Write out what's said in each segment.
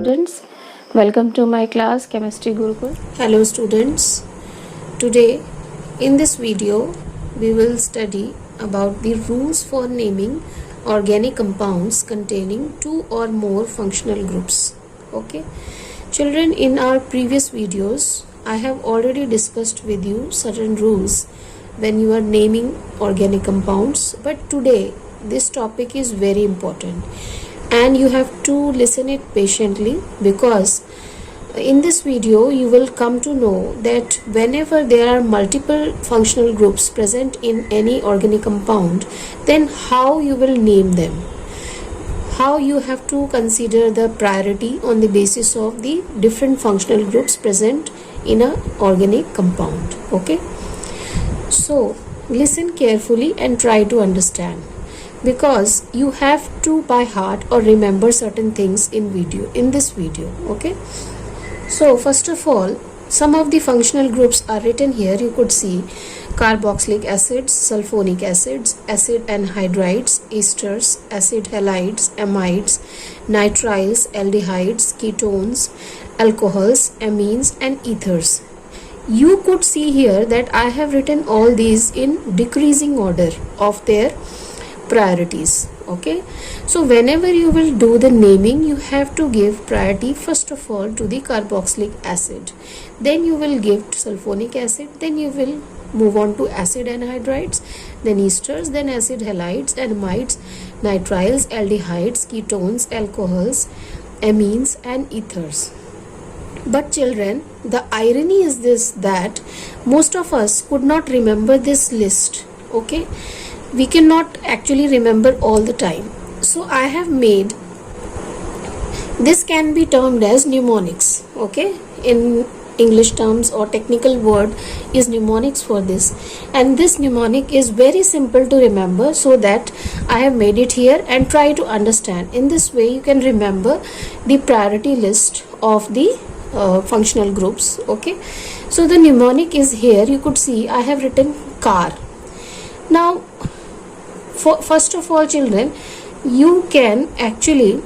students, welcome to my class Chemistry Gurukul. Hello students, today in this video we will study about the rules for naming organic compounds containing two or more functional groups. Okay, children, in our previous videos I have already discussed with you certain rules when you are naming organic compounds, but today this topic is very important and you have to listen it patiently, because in this video you will come to know that whenever there are multiple functional groups present in any organic compound, then how you will name them, how you have to consider the priority on the basis of the different functional groups present in a organic compound. Okay, so listen carefully and try to understand, because you have to by heart or remember certain things in this video. Okay, so first of all, some of the functional groups are written here. You could see carboxylic acids, sulfonic acids, acid anhydrides, esters, acid halides, amides, nitriles, aldehydes, ketones, alcohols, amines and ethers. You could see here that I have written all these in decreasing order of their priorities. Okay, so whenever you will do the naming, you have to give priority first of all to the carboxylic acid, then you will give sulfonic acid, then you will move on to acid anhydrides, then esters, then acid halides, amides, nitriles, aldehydes, ketones, alcohols, amines and ethers. But children, the irony is this, that most of us could not remember this list. Okay, we cannot actually remember all the time. So I have made, this can be termed as mnemonics. Okay, in English terms or technical word is mnemonics for this, and this mnemonic is very simple to remember, so that I have made it here and try to understand. In this way you can remember the priority list of the functional groups. Okay, so the mnemonic is here. You could see I have written car. Now first of all, children, you can actually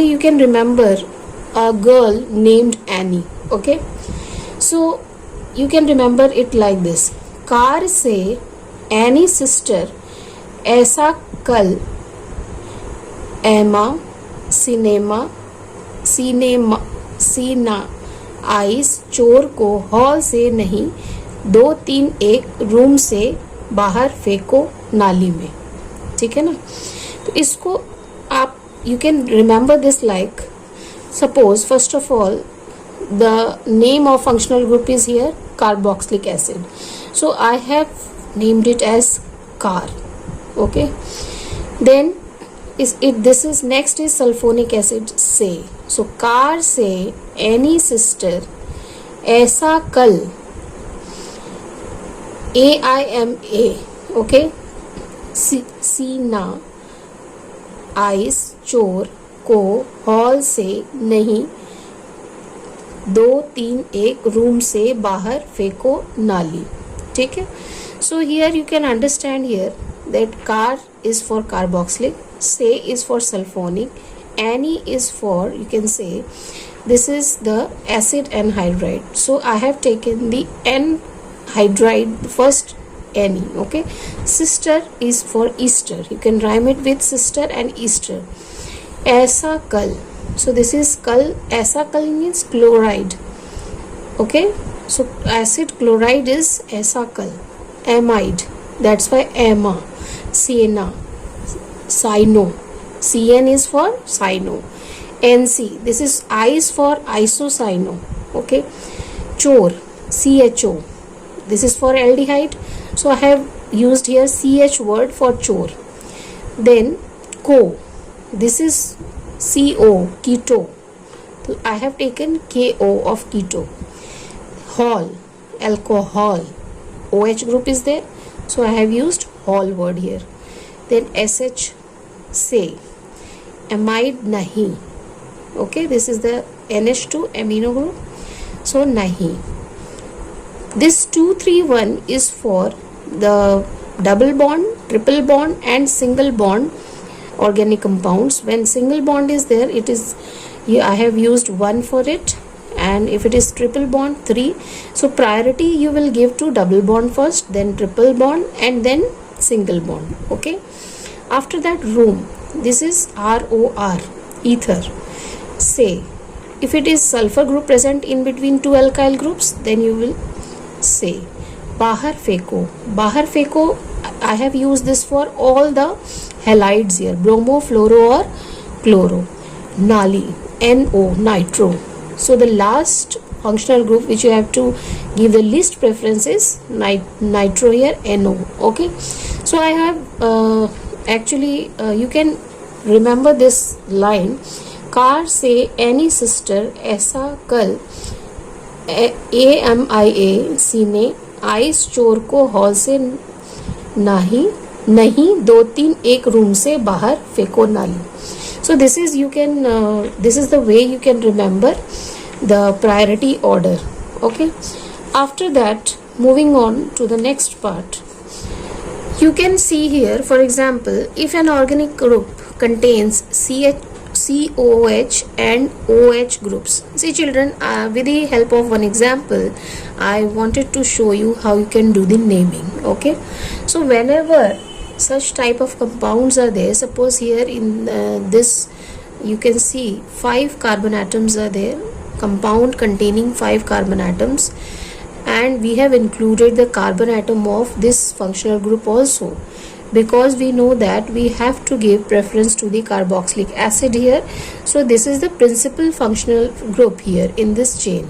you can remember a girl named Annie. Okay, so you can remember it like this: car से Annie sister ऐसा कल एमा सीना ice चोर को hall से नहीं 2-3-1 room से बाहर फेंको नाली में. ठीक है ना? तो इसको आप you can remember this like, suppose first of all the name of functional group is here carboxylic acid, so I have named it as car. Okay, then this is next is sulfonic acid से, so car से any sister ऐसा कल AIMA. okay, सीना ice चोर को hall से नहीं 2-3-1 room से बाहर फेंको नाली. ठीक है, so here you can understand here that car is for carboxylic, say is for sulfonic, Annie is for, you can say this is the acid anhydride, so I have taken the anhydride first, Annie. Okay, sister is for ester, you can rhyme it with sister and ester. ऐसा कल, so this is कल, ऐसा कल means chloride. Okay, so acid chloride is ऐसा कल. Amide, that's why Emma. Sienna, cyano, CN is for cyano. NC, this is I is for isocyano. Okay, chor, CHO, this is for aldehyde, so I have used here CH word for chor. Then co, this is CO, keto, so I have taken KO of keto. Hol, alcohol, OH group is there, so I have used hol word here. Then SH, say, amide nahi. Okay, this is the NH2 amino group, so nahi. This 2-3-1 is for the double bond triple bond and single bond organic compounds. When single bond is there, it is I have used 1 for it, and if it is triple bond, 3. So priority you will give to double bond first, then triple bond, and then single bond. Okay, after that, room. This is ROR, ether. Say if it is sulfur group present in between two alkyl groups, then you will say bahar feko. Bahar feko, I have used this for all the halides here, bromo, fluoro or chloro. Nali, NO, nitro. So the last functional group which you have to give the least preference is nitro here, NO. Okay, so I have actually you can remember this line, car से any sister ऐसा कल AMIA सीने ice चोर को hall से नहीं 2-3 एक room से बाहर फेंको नाली. So this is this is the way you can remember the priority order. Okay, after that, moving on to the next part, you can see here, for example, if an organic group contains COOH and OH groups. See children, with the help of one example, I wanted to show you how you can do the naming. Okay, so whenever such type of compounds are there, suppose here in this you can see 5 carbon atoms are there, compound containing 5 carbon atoms, and we have included the carbon atom of this functional group also, because we know that we have to give preference to the carboxylic acid here. So this is the principal functional group here in this chain.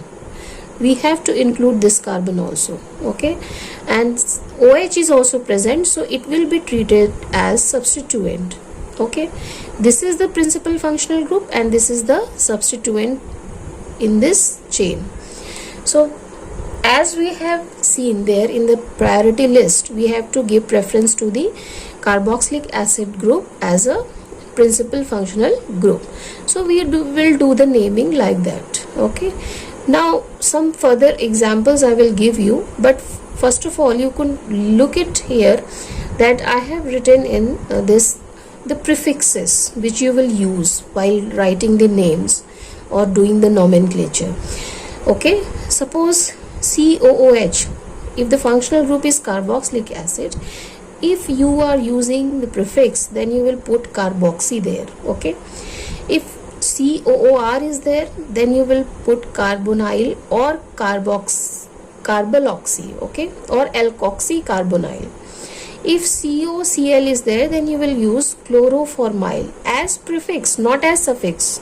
We have to include this carbon also. Okay, and OH is also present, so it will be treated as substituent. Okay, this is the principal functional group and this is the substituent in this chain. So as we have seen there in the priority list, we have to give preference to the carboxylic acid group as a principal functional group. So we will do the naming like that. Okay, now some further examples I will give you, but first of all you can look it here that I have written in the prefixes which you will use while writing the names or doing the nomenclature. Okay, suppose COOH, if the functional group is carboxylic acid, if you are using the prefix, then you will put carboxy there. Okay, if COOR is there, then you will put carbonyl or carbaloxy, okay, or alkoxy carbonyl. If COCl is there, then you will use chloroformyl as prefix, not as suffix.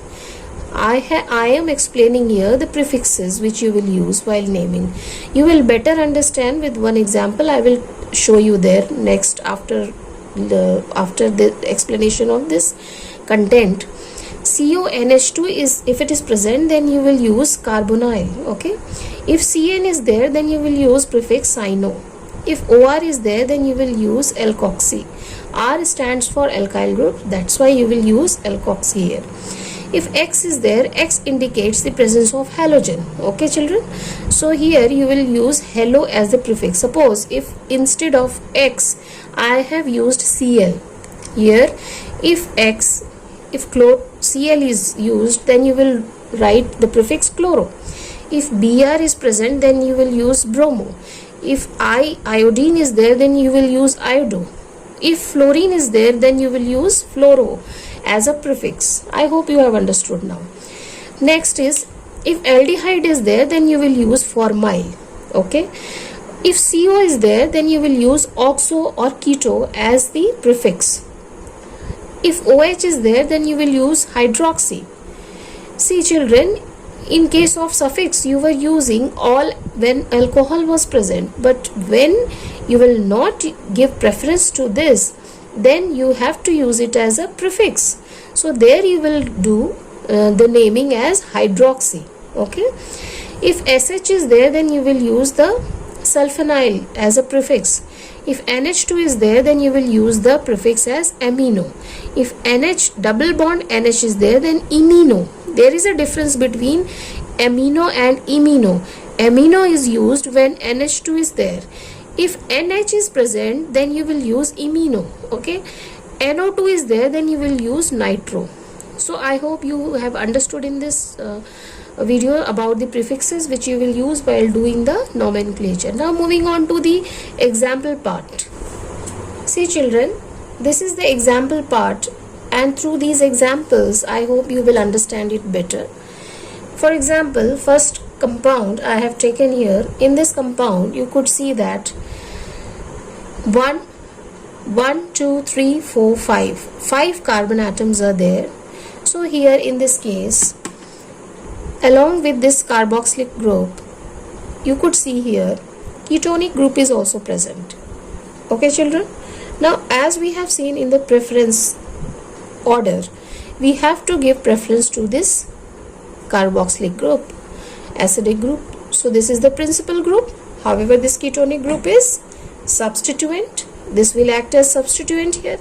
I am explaining here the prefixes which you will use while naming. You will better understand with one example. I will show you there next after the explanation of this content. CONH2 is, if it is present, then you will use carbonyl. Okay, if CN is there, then you will use prefix cyno. If OR is there, then you will use alkoxy. R stands for alkyl group, that's why you will use alkoxy here. If X is there, X indicates the presence of halogen. Okay children, so here you will use halo as the prefix. Suppose if instead of X I have used Cl here, if Cl is used, then you will write the prefix chloro. If Br is present, then you will use bromo. If iodine is there, then you will use iodo. If fluorine is there, then you will use fluoro as a prefix. I hope you have understood now. Next is, if aldehyde is there, then you will use formyl. Okay, if CO is there, then you will use oxo or keto as the prefix. If OH is there, then you will use hydroxy. See children, in case of suffix you were using all when alcohol was present, but when you will not give preference to this, then you have to use it as a prefix. So there you will do the naming as hydroxy. Okay, if SH is there, then you will use the sulfonyl as a prefix. If NH2 is there, then you will use the prefix as amino. If NH double bond NH is there, then imino. There is a difference between amino and imino. Amino is used when NH2 is there. If NH is present, then you will use imino. Okay, NO2 is there, then you will use nitro. So I hope you have understood in this video about the prefixes which you will use while doing the nomenclature. Now moving on to the example part. See children, this is the example part, and through these examples I hope you will understand it better. For example, first compound I have taken here. In this compound you could see that 1, 2, 3, 4, 5 carbon atoms are there. So here in this case, along with this carboxylic group, you could see here ketonic group is also present. Okay children, now as we have seen in the preference order, we have to give preference to this carboxylic group, acidic group. So this is the principal group. However, this ketonic group is substituent. This will act as substituent here.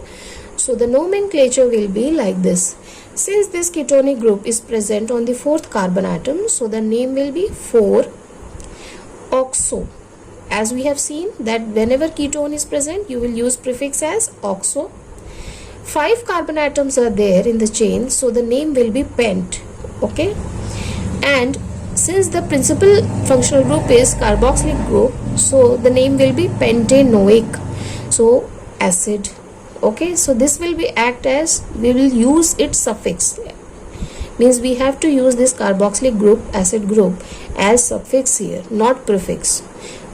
So the nomenclature will be like this. Since this ketonic group is present on the 4th carbon atom, so the name will be 4-oxo. As we have seen that whenever ketone is present, you will use prefix as oxo. 5 carbon atoms are there in the chain, so the name will be pent. Okay, and since the principal functional group is carboxylic group, so the name will be pentanoic, so acid. Okay, so this will be act as, we will use its suffix, means we have to use this carboxylic group, acid group, as suffix here, not prefix.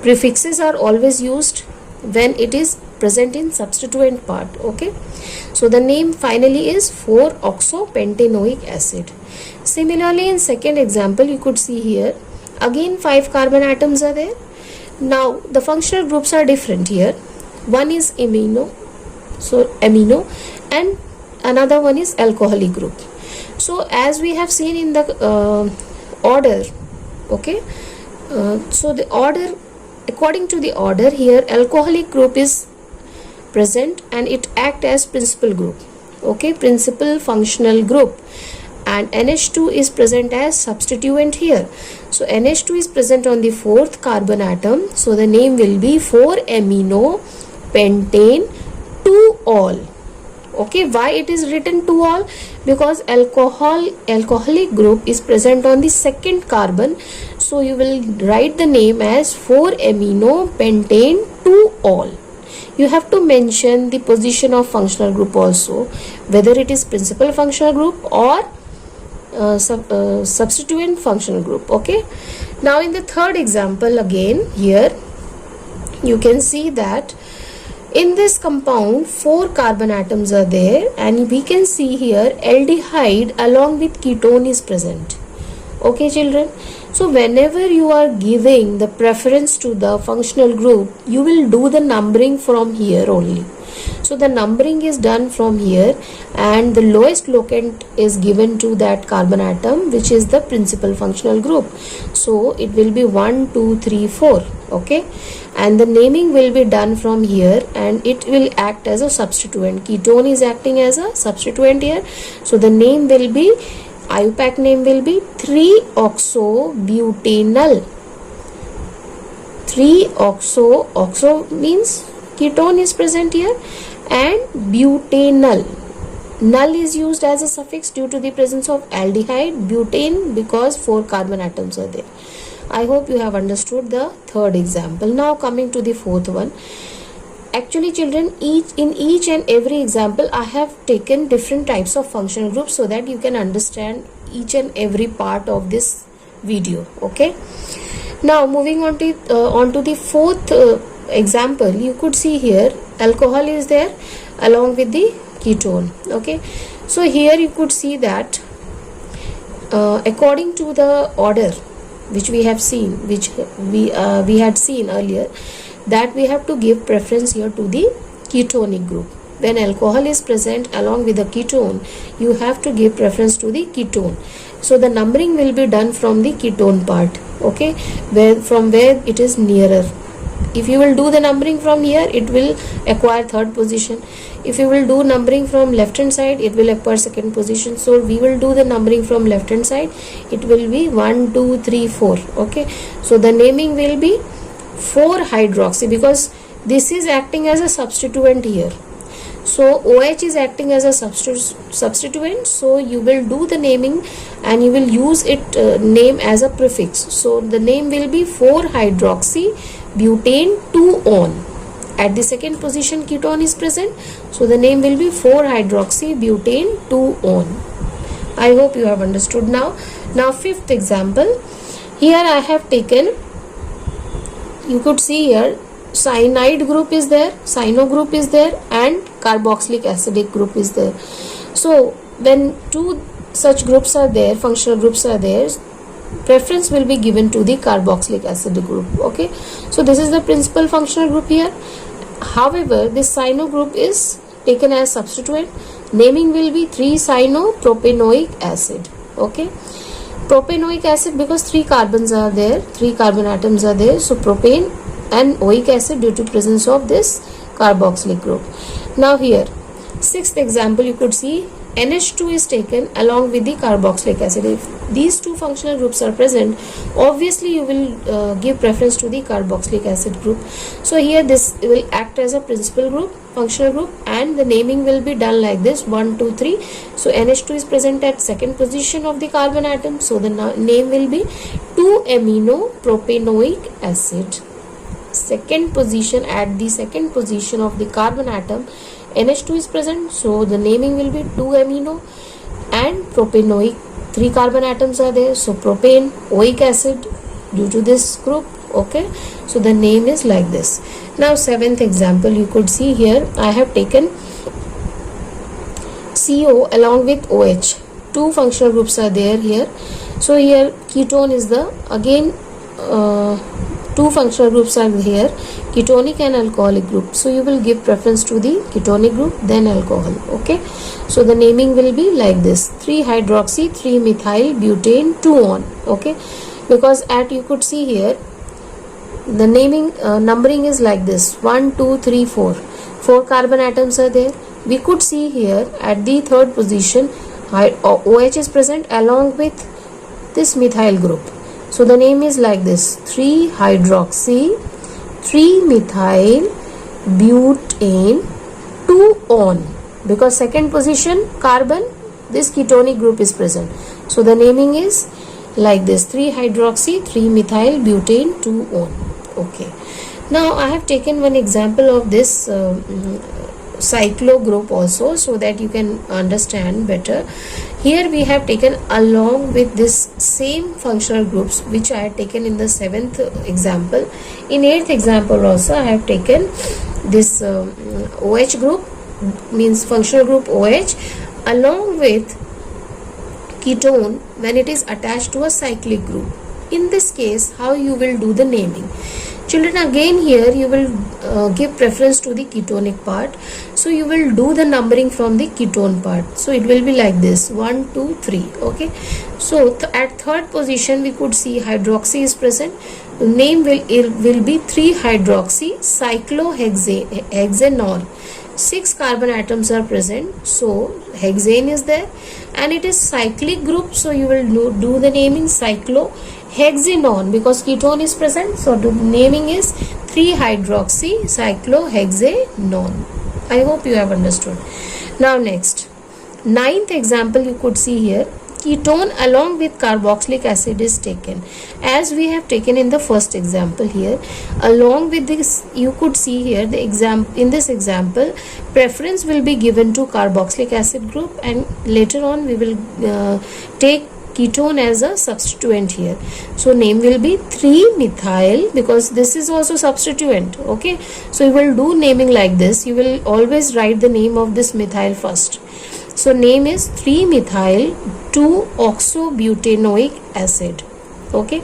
Prefixes are always used when it is present in substituent part. Okay, so the name finally is 4-oxopentanoic acid. Similarly, in second example, you could see here again 5 carbon atoms are there. Now the functional groups are different here. One is amino, so amino, and another one is alcoholic group. So as we have seen in the order, okay, so the order, according to the order here, alcoholic group is present and it act as principal group. Okay, principal functional group, and NH2 is present as substituent here. So NH2 is present on the 4th carbon atom, so the name will be 4-amino pentane 2-ol. Okay, why it is written 2-ol? Because alcoholic group is present on the 2nd carbon, so you will write the name as 4-amino pentane 2-ol. You have to mention the position of functional group also, whether it is principal functional group or substituent functional group. Okay, now in the third example, again here you can see that in this compound 4 carbon atoms are there, and we can see here aldehyde along with ketone is present. Okay children, so whenever you are giving the preference to the functional group, you will do the numbering from here only. So the numbering is done from here, and the lowest locant is given to that carbon atom, which is the principal functional group. So it will be 1, 2, 3, 4. Okay, and the naming will be done from here, and it will act as a substituent. Ketone is acting as a substituent here, so the name will be, IUPAC name will be 3-oxobutanol. 3-oxo means ketone is present here, and butanol. Null is used as a suffix due to the presence of aldehyde, butane because 4 carbon atoms are there. I hope you have understood the third example. Now coming to the fourth one. Actually children, in each and every example I have taken different types of functional groups so that you can understand each and every part of this video. Okay, now moving on to the fourth example, you could see here alcohol is there along with the ketone. Okay, so here you could see that according to the order which we have seen, which we had seen earlier, that we have to give preference here to the ketonic group. When alcohol is present along with the ketone, you have to give preference to the ketone. So the numbering will be done from the ketone part. Okay, from where it is nearer. If you will do the numbering from here, it will acquire third position. If you will do numbering from left hand side, it will acquire second position. So we will do the numbering from left hand side. It will be 1, 2, 3, 4. Okay, so the naming will be 4-hydroxy, because this is acting as a substituent here. So OH is acting as a substituent, so you will do the naming and you will use it name as a prefix. So the name will be 4-hydroxy butane 2-on. At the second position ketone is present, so the name will be 4-hydroxy butane 2-on. I hope you have understood now. Now fifth example, here I have taken, you could see here, cyanide group is there, cyano group is there, and carboxylic acidic group is there. So when two such groups are there, functional groups are there, preference will be given to the carboxylic acidic group. Okay, so this is the principal functional group here. However, this cyano group is taken as substituent. Naming will be 3-cyano-propanoic acid. Okay, propanoic acid because 3 carbons are there, 3 carbon atoms are there, so propane and oic acid due to presence of this carboxylic group. Now here, sixth example, you could see NH2 is taken along with the carboxylic acid. If these two functional groups are present, obviously you will give preference to the carboxylic acid group. So here this will act as a principal group, functional group, and the naming will be done like this: 1, 2, 3. So NH2 is present at second position of the carbon atom, so the name will be 2-amino-propanoic acid. Second position, at the second position of the carbon atom, NH2 is present, so the naming will be 2-amino and propanoic. 3 carbon atoms are there, so propane, oic acid due to this group. Okay, so the name is like this. Now seventh example, you could see here I have taken CO along with OH. 2 functional groups are there here. So here ketone is the, again 2 functional groups are here, ketonic and alcoholic group. So you will give preference to the ketonic group, then alcohol. Okay, so the naming will be like this: 3-hydroxy 3-methyl butane 2-on. Okay, because at, you could see here the naming numbering is like this: 1, 2, 3, 4. 4 carbon atoms are there. We could see here at the third position OH is present along with this methyl group. So the name is like this: 3-hydroxy 3-methyl butane 2-on, because second position carbon, this ketonic group is present. So the naming is like this: 3-hydroxy 3-methyl butane 2-on. Okay, now I have taken one example of this cyclo group also, so that you can understand better. Here we have taken along with this same functional groups which I had taken in the 7th example. In 8th example also I have taken this OH group, means functional group OH, along with ketone when it is attached to a cyclic group. In this case, how you will do the naming? Children, again here you will give preference to the ketonic part, so you will do the numbering from the ketone part. So it will be like this: 1, 2, 3. Okay, so at third position we could see hydroxy is present. The name will be 3-hydroxy cyclohexanol. 6 carbon atoms are present, so hexane is there, and it is cyclic group, so you will do the naming cyclohexanone because ketone is present, so the naming is 3-hydroxy cyclohexanone. I hope you have understood. Now next, 9th example, you could see here ketone along with carboxylic acid is taken, as we have taken in the first example. Here along with this, you could see here the in this example preference will be given to carboxylic acid group, and later on we will take ketone as a substituent here. So name will be 3-methyl because this is also substituent. Okay, so you will do naming like this. You will always write the name of this methyl first. So name is 3-methyl 2-oxobutanoic acid. Okay,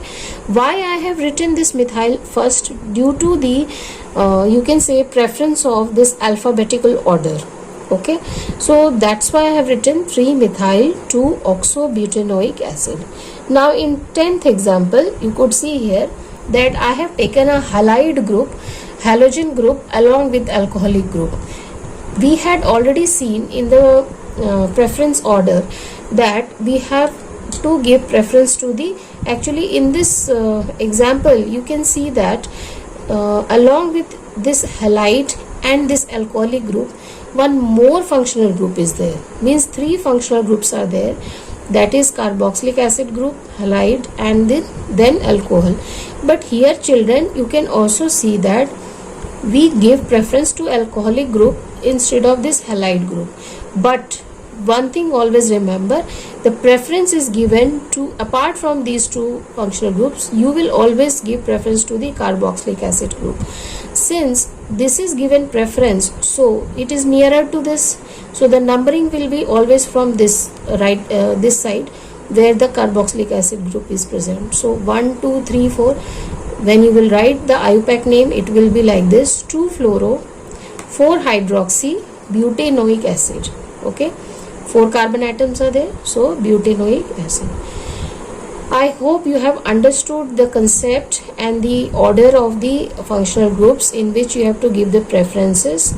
why I have written this methyl first? Due to the you can say preference of this alphabetical order. Okay, so that's why I have written 3-methyl 2-oxobutanoic acid. Now in 10th example, you could see here that I have taken a halide group, halogen group along with alcoholic group. We had already seen in the preference order that we have to give preference to the, actually in this example you can see that along with this halide and this alcoholic group, one more functional group is there. Means three functional groups are there. That is carboxylic acid group, halide, and then alcohol. But here, children, you can also see that we give preference to alcoholic group instead of this halide group. But one thing always remember, the preference is given to, apart from these two functional groups, you will always give preference to the carboxylic acid group. Since this is given preference, so it is nearer to this, so the numbering will be always from this this side where the carboxylic acid group is present. So 1 2 3 4, when you will write the IUPAC name, it will be like this: 2-fluoro 4-hydroxy butanoic acid. Okay, 4 carbon atoms are there, so butanoic acid. I hope you have understood the concept and the order of the functional groups in which you have to give the preferences,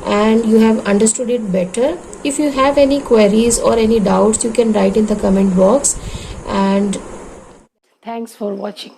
and you have understood it better. If you have any queries or any doubts, you can write in the comment box. And Thanks for watching.